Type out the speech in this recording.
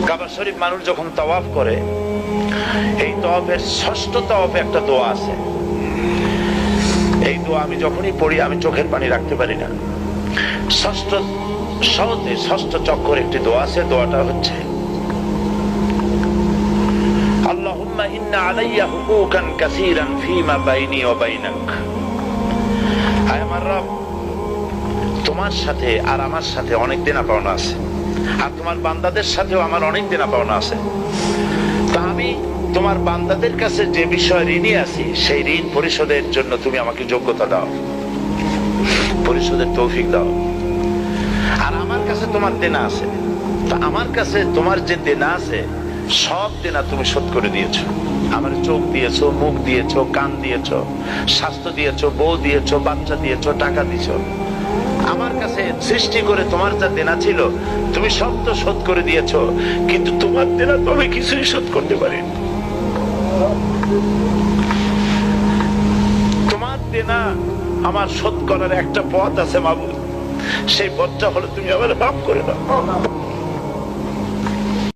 কাবা শরীফ মানুষ যখন তাওয়াফ করে, এই তাওয়াফের ষষ্ঠ তাওয়াফে একটা দোয়া আছে। এই দোয়া আমি যখনই পড়ি আমি চোখের পানি রাখতে পারি না। ষষ্ঠ চক্কর একটি দোয়া আছে। দোয়াটা হচ্ছে আল্লাহুম্মা ইন্না আলাইয়া হুকুকান কাসীরান ফীমা বাইনি ওয়া বাইনাক। আয় আমার রব, তোমার সাথে আর আমার সাথে অনেক দেনা পাওনা আছে, আর তোমার বান্দাদের সাথেও আমার অনেক দেনা পাওনা আছে। তা আমি তোমার বান্দাদের কাছে যে বিষয় ঋণী আছি, সেই ঋণ পরিশোধের জন্য তুমি আমাকে যোগ্যতা দাও, পরিশোধের তৌফিক দাও। আর আমার কাছে তোমার দেনা আছে, তা আমার কাছে তোমার যে দেনা আছে সব দেনা তুমি শোধ করে দিয়েছো। আমার চোখ দিয়েছো, মুখ দিয়েছো, কান দিয়েছো, স্বাস্থ্য দিয়েছো, বউ দিয়েছো, বাচ্চা দিয়েছো, টাকা দিয়েছো। আমার কাছে সৃষ্টি করে তোমার যা দেনা ছিল তুমি সব তো শোধ করে দিয়েছো, কিন্তু তোমার দেনা তো আমি কিছুই শোধ করতে পারিনি। তোমার দেনা আমার শোধ করার একটা পথ আছে মাবুদ, সেই পথটা হলো তুমি আমার মাফ করে দাও।